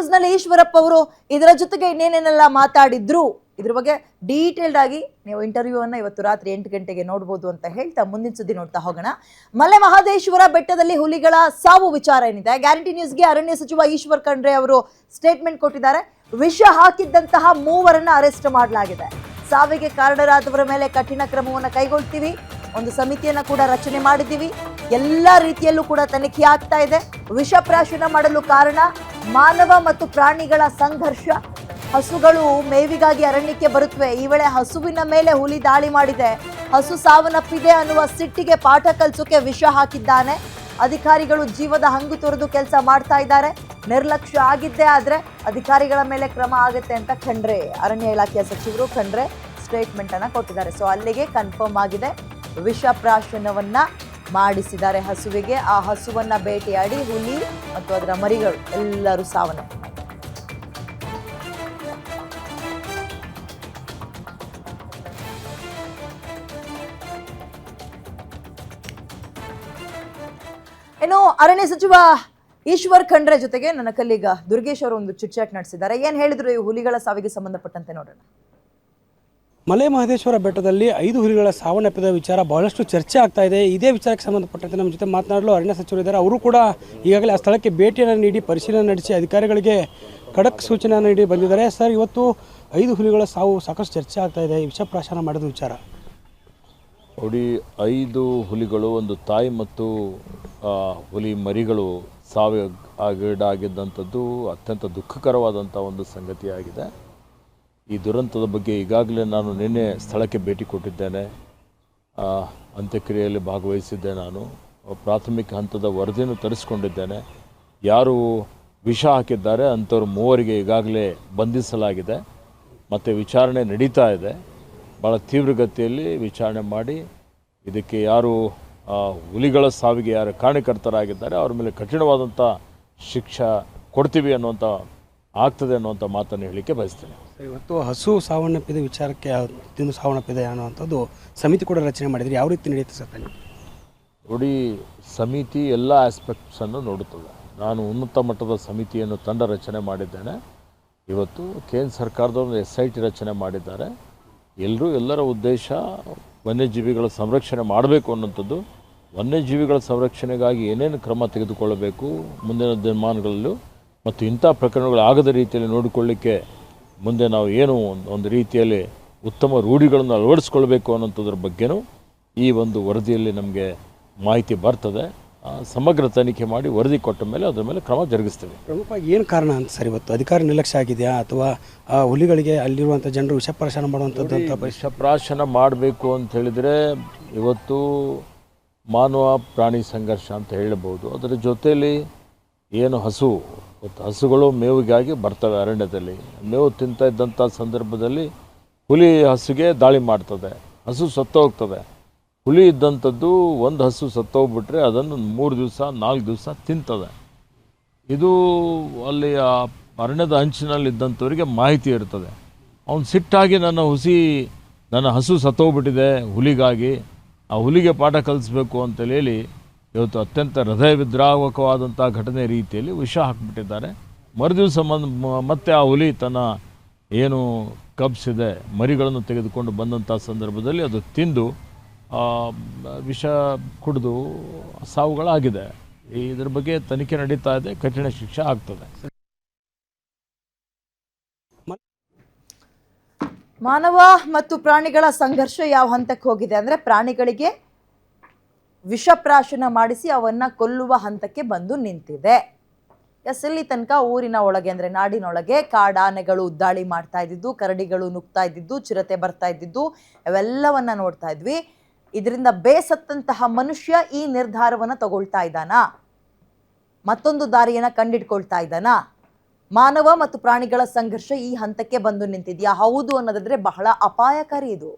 News ನಲ್ಲಿ ಈಶ್ವರಪ್ಪ ಅವರು ಇದರ ಜೊತೆಗೆ ಇನ್ನೇನೇನೆಲ್ಲ ಮಾತಾಡಿದ್ರು ಇದ್ರ ಬಗ್ಗೆ ಡೀಟೇಲ್ಡ್ ಆಗಿ ನೀವು ಇಂಟರ್ವ್ಯೂ ಅನ್ನ ಇವತ್ತು ರಾತ್ರಿ 8 ಗಂಟೆಗೆ ನೋಡಬಹುದು ಅಂತ ಹೇಳ್ತಾ ಮುಂದಿನ ಸುದ್ದಿ ನೋಡ್ತಾ ಹೋಗೋಣ. ಮಲೆ ಮಹದೇಶ್ವರ ಬೆಟ್ಟದಲ್ಲಿ ಹುಲಿಗಳ ಸಾವು ವಿಚಾರ ಏನಿದೆ, ಗ್ಯಾರಂಟಿ ನ್ಯೂಸ್ಗೆ ಅರಣ್ಯ ಸಚಿವ ಈಶ್ವರ್ ಖಂಡ್ರೆ ಅವರು ಸ್ಟೇಟ್ಮೆಂಟ್ ಕೊಟ್ಟಿದ್ದಾರೆ. ವಿಷ ಹಾಕಿದ್ದಂತಹ 3 ಅರೆಸ್ಟ್ ಮಾಡಲಾಗಿದೆ. ಸಾವಿಗೆ ಕಾರಣರಾದವರ ಮೇಲೆ ಕಠಿಣ ಕ್ರಮವನ್ನು ಕೈಗೊಳ್ತೀವಿ, ಒಂದು ಸಮಿತಿಯನ್ನ ಕೂಡ ರಚನೆ ಮಾಡಿದ್ದೀವಿ, ಎಲ್ಲ ರೀತಿಯಲ್ಲೂ ಕೂಡ ತನಿಖೆ ಆಗ್ತಾ ಇದೆ. ವಿಷ ಪ್ರಾಶನ ಮಾಡಲು ಕಾರಣ ಮಾನವ ಮತ್ತು ಪ್ರಾಣಿಗಳ ಸಂಘರ್ಷ. ಹಸುಗಳು ಮೇವಿಗಾಗಿ ಅರಣ್ಯಕ್ಕೆ ಬರುತ್ತವೆ. ಈ ವೇಳೆ ಹಸುವಿನ ಮೇಲೆ ಹುಲಿ ದಾಳಿ ಮಾಡಿದೆ. ಹಸು ಸಾವನ್ನಪ್ಪಿದೆ ಅನ್ನುವ ಸಿಟ್ಟಿಗೆ ಪಾಠ ಕಲಿಸೋಕೆ ವಿಷ ಹಾಕಿದ್ದಾನೆ. ಅಧಿಕಾರಿಗಳು ಜೀವದ ಹಂಗು ತೊರೆದು ಕೆಲಸ ಮಾಡ್ತಾ ಇದ್ದಾರೆ. ನಿರ್ಲಕ್ಷ್ಯ ಆಗಿದ್ದೇ ಆದ್ರೆ ಅಧಿಕಾರಿಗಳ ಮೇಲೆ ಕ್ರಮ ಆಗುತ್ತೆ ಅಂತ ಖಂಡ್ರೆ, ಅರಣ್ಯ ಇಲಾಖೆಯ ಸಚಿವರು ಖಂಡ್ರೆ ಸ್ಟೇಟ್ಮೆಂಟ್ ಅನ್ನ ಕೊಟ್ಟಿದ್ದಾರೆ. ಸೊ ಅಲ್ಲಿಗೆ ಕನ್ಫರ್ಮ್ ಆಗಿದೆ, ವಿಷ ಪ್ರಾಶನವನ್ನ ಮಾಡಿಸಿದ್ದಾರೆ ಹಸುವಿಗೆ. ಆ ಹಸುವನ್ನ ಬೇಟೆಯಾಡಿ ಹುಲಿ ಮತ್ತು ಅದರ ಮರಿಗಳು ಎಲ್ಲರೂ ಸಾವನ್ನಪ್ಪಿದ್ದಾರೆ. ಇನ್ನು ಅರಣ್ಯ ಸಚಿವ ಈಶ್ವರ್ ಖಂಡ್ರೆ ಜೊತೆಗೆ ನನ್ನ ಕಲೀಗ ದುರ್ಗೇಶ್ ಅವರು ಒಂದು ಚಿಟ್ಚಾಟ್ ನಡೆಸಿದ್ದಾರೆ. ಏನ್ ಹೇಳಿದ್ರು ಈ ಹುಲಿಗಳ ಸಾವಿಗೆ ಸಂಬಂಧಪಟ್ಟಂತೆ ನೋಡೋಣ. ಮಲೆ ಮಹದೇಶ್ವರ ಬೆಟ್ಟದಲ್ಲಿ 5 ಹುಲಿಗಳ ಸಾವನ್ನಪ್ಪಿದ ವಿಚಾರ ಬಹಳಷ್ಟು ಚರ್ಚೆ ಆಗ್ತಾ ಇದೆ. ಇದೇ ವಿಚಾರಕ್ಕೆ ಸಂಬಂಧಪಟ್ಟಂತೆ ನಮ್ಮ ಜೊತೆ ಮಾತನಾಡಲು ಅರಣ್ಯ ಸಚಿವರು ಇದ್ದಾರೆ. ಅವರು ಕೂಡ ಈಗಾಗಲೇ ಆ ಸ್ಥಳಕ್ಕೆ ಭೇಟಿಯನ್ನು ನೀಡಿ ಪರಿಶೀಲನೆ ನಡೆಸಿ ಅಧಿಕಾರಿಗಳಿಗೆ ಖಡಕ್ ಸೂಚನೆ ನೀಡಿ ಬಂದಿದ್ದಾರೆ. ಸರ್, ಇವತ್ತು 5 ಹುಲಿಗಳ ಸಾವು ಸಾಕಷ್ಟು ಚರ್ಚೆ ಆಗ್ತಾ ಇದೆ, ವಿಷ ಪ್ರಾಶನ ಮಾಡಿದ ವಿಚಾರ. ನೋಡಿ, 5 ಹುಲಿಗಳು, ಒಂದು ತಾಯಿ ಮತ್ತು ಹುಲಿ ಮರಿಗಳು ಸಾವಿಗೀಡಾಗಿದ್ದಂಥದ್ದು ಅತ್ಯಂತ ದುಃಖಕರವಾದಂಥ ಒಂದು ಸಂಗತಿಯಾಗಿದೆ. ಈ ದುರಂತದ ಬಗ್ಗೆ ಈಗಾಗಲೇ ನಾನು ನಿನ್ನೆ ಸ್ಥಳಕ್ಕೆ ಭೇಟಿ ಕೊಟ್ಟಿದ್ದೇನೆ. ಅಂತ್ಯಕ್ರಿಯೆಯಲ್ಲಿ ಭಾಗವಹಿಸಿದ್ದೆ. ನಾನು ಪ್ರಾಥಮಿಕ ಹಂತದ ವರದಿಯನ್ನು ತರಿಸ್ಕೊಂಡಿದ್ದೇನೆ. ಯಾರು ವಿಷ ಹಾಕಿದ್ದಾರೆ ಅಂಥವ್ರು 3 ಈಗಾಗಲೇ ಬಂಧಿಸಲಾಗಿದೆ ಮತ್ತು ವಿಚಾರಣೆ ನಡೀತಾ ಇದೆ. ಭಾಳ ತೀವ್ರಗತಿಯಲ್ಲಿ ವಿಚಾರಣೆ ಮಾಡಿ ಇದಕ್ಕೆ ಯಾರು ಹುಲಿಗಳ ಸಾವಿಗೆ ಯಾರು ಕಾರಣಕರ್ತರಾಗಿದ್ದಾರೆ ಅವ್ರ ಮೇಲೆ ಕಠಿಣವಾದಂಥ ಶಿಕ್ಷೆ ಕೊಡ್ತೀವಿ ಅನ್ನುವಂಥ ಆಗ್ತದೆ ಅನ್ನುವಂಥ ಮಾತನ್ನು ಹೇಳಲಿಕ್ಕೆ ಬಯಸ್ತೇನೆ. ಇವತ್ತು ಹಸು ಸಾವನ್ನಪ್ಪಿದ ವಿಚಾರಕ್ಕೆ ತಿಂದು ಸಾವನ್ನಪ್ಪಿದೆ ಅನ್ನುವಂಥದ್ದು ಸಮಿತಿ ಕೂಡ ರಚನೆ ಮಾಡಿದರೆ ಯಾವ ರೀತಿ ನಡೆಯುತ್ತೆ ಸರ್? ನೋಡಿ, ಸಮಿತಿ ಎಲ್ಲ ಆಸ್ಪೆಕ್ಟ್ಸನ್ನು ನೋಡುತ್ತದೆ. ನಾನು ಉನ್ನತ ಮಟ್ಟದ ಸಮಿತಿಯನ್ನು ತಂಡ ರಚನೆ ಮಾಡಿದ್ದೇನೆ. ಇವತ್ತು ಕೇಂದ್ರ ಸರ್ಕಾರದವರು SIT ರಚನೆ ಮಾಡಿದ್ದಾರೆ. ಎಲ್ಲರ ಉದ್ದೇಶ ವನ್ಯಜೀವಿಗಳ ಸಂರಕ್ಷಣೆ ಮಾಡಬೇಕು ಅನ್ನೋಂಥದ್ದು. ವನ್ಯಜೀವಿಗಳ ಸಂರಕ್ಷಣೆಗಾಗಿ ಏನೇನು ಕ್ರಮ ತೆಗೆದುಕೊಳ್ಳಬೇಕು ಮುಂದಿನ ದಿನಮಾನಗಳಲ್ಲೂ ಮತ್ತು ಇಂಥ ಪ್ರಕರಣಗಳು ಆಗದ ರೀತಿಯಲ್ಲಿ ನೋಡಿಕೊಳ್ಳಿಕ್ಕೆ ಮುಂದೆ ನಾವು ಏನು ಒಂದು ರೀತಿಯಲ್ಲಿ ಉತ್ತಮ ರೂಢಿಗಳನ್ನು ಅಳವಡಿಸ್ಕೊಳ್ಬೇಕು ಅನ್ನೋಂಥದ್ರ ಬಗ್ಗೆನೂ ಈ ಒಂದು ವರದಿಯಲ್ಲಿ ನಮಗೆ ಮಾಹಿತಿ ಬರ್ತದೆ. ಸಮಗ್ರ ತನಿಖೆ ಮಾಡಿ ವರದಿ ಕೊಟ್ಟ ಮೇಲೆ ಅದರ ಮೇಲೆ ಕ್ರಮ ಜರುಗಿಸ್ತೇವೆ. ಪ್ರಮುಖವಾಗಿ ಏನು ಕಾರಣ ಅಂತ ಸರ್? ಇವತ್ತು ಅಧಿಕಾರಿ ನಿರ್ಲಕ್ಷ್ಯ ಆಗಿದೆಯಾ ಅಥವಾ ಹುಲಿಗಳಿಗೆ ಅಲ್ಲಿರುವಂಥ ಜನರು ವಿಷಪ್ರಾಶನ ಮಾಡುವಂಥದ್ದು ಅಂತ? ವಿಷಪ್ರಾಶನ ಮಾಡಬೇಕು ಅಂತ ಹೇಳಿದರೆ ಇವತ್ತು ಮಾನವ ಪ್ರಾಣಿ ಸಂಘರ್ಷ ಅಂತ ಹೇಳಬಹುದು. ಅದರ ಜೊತೆಯಲ್ಲಿ ಏನು ಹಸುಗಳು ಮೇವಿಗಾಗಿ ಬರ್ತವೆ. ಅರಣ್ಯದಲ್ಲಿ ಮೇವು ತಿಂತ ಇದ್ದಂಥ ಸಂದರ್ಭದಲ್ಲಿ ಹುಲಿ ಹಸುಗೆ ದಾಳಿ ಮಾಡ್ತದೆ, ಹಸು ಸತ್ತೋಗ್ತದೆ. ಹುಲಿ ಇದ್ದಂಥದ್ದು ಒಂದು ಹಸು ಸತ್ತೋಗ್ಬಿಟ್ರೆ ಅದನ್ನು 3 ದಿವಸ 4 ದಿವಸ ತಿಂತದೆ. ಇದು ಅಲ್ಲಿ ಅರಣ್ಯದ ಅಂಚಿನಲ್ಲಿದ್ದಂಥವರಿಗೆ ಮಾಹಿತಿ ಇರ್ತದೆ. ಅವನು ಸಿಟ್ಟಾಗಿ ನನ್ನ ಹಸು ಸತ್ತೋಗ್ಬಿಟ್ಟಿದೆ ಹುಲಿಗಾಗಿ, ಆ ಹುಲಿಗೆ ಪಾಠ ಕಲಿಸ್ಬೇಕು ಅಂತೇಳಿ ಇವತ್ತು ಅತ್ಯಂತ ಹೃದಯ ವಿದ್ರಾವಕವಾದಂಥ ಘಟನೆ ರೀತಿಯಲ್ಲಿ ವಿಷ ಹಾಕಿಬಿಟ್ಟಿದ್ದಾರೆ. ಮರುದಿವಸ ಮತ್ತೆ ಆ ಹುಲಿ ತನ್ನ ಏನು ಕಬ್ಸ್ ಇದೆ ಮರಿಗಳನ್ನು ತೆಗೆದುಕೊಂಡು ಬಂದಂಥ ಸಂದರ್ಭದಲ್ಲಿ ಅದು ತಿಂದು ವಿಷ ಕುಡಿದು ಸಾವುಗಳಾಗಿದೆ. ಇದರ ಬಗ್ಗೆ ತನಿಖೆ ನಡೀತಾ ಇದೆ, ಕಠಿಣ ಶಿಕ್ಷೆ ಆಗ್ತದೆ. ಮಾನವ ಮತ್ತು ಪ್ರಾಣಿಗಳ ಸಂಘರ್ಷ ಯಾವ ಹಂತಕ್ಕೆ ಹೋಗಿದೆ ಅಂದರೆ ಪ್ರಾಣಿಗಳಿಗೆ ವಿಷ ಪ್ರಾಶನ ಮಾಡಿಸಿ ಅವನ್ನ ಕೊಲ್ಲುವ ಹಂತಕ್ಕೆ ಬಂದು ನಿಂತಿದೆ. ಇಲ್ಲಿ ತನಕ ಊರಿನ ಒಳಗೆ ಅಂದರೆ ನಾಡಿನೊಳಗೆ ಕಾಡಾನೆಗಳು ಉದ್ದಾಳಿ ಮಾಡ್ತಾ ಇದ್ದಿದ್ದು, ಕರಡಿಗಳು ನುಗ್ತಾ ಇದ್ದಿದ್ದು, ಚಿರತೆ ಬರ್ತಾ ಇದ್ದಿದ್ದು ಅವೆಲ್ಲವನ್ನ ನೋಡ್ತಾ ಇದ್ವಿ. ಇದರಿಂದ ಬೇಸತ್ತಂತಹ ಮನುಷ್ಯ ಈ ನಿರ್ಧಾರವನ್ನು ತಗೊಳ್ತಾ ಇದ್ದಾನಾ? ಮತ್ತೊಂದು ದಾರಿಯನ್ನು ಕಂಡಿಡ್ಕೊಳ್ತಾ ಇದ್ದಾನಾ? ಮಾನವ ಮತ್ತು ಪ್ರಾಣಿಗಳ ಸಂಘರ್ಷ ಈ ಹಂತಕ್ಕೆ ಬಂದು ನಿಂತಿದ್ಯಾ? ಹೌದು ಅನ್ನೋದಾದ್ರೆ ಬಹಳ ಅಪಾಯಕಾರಿ ಇದು.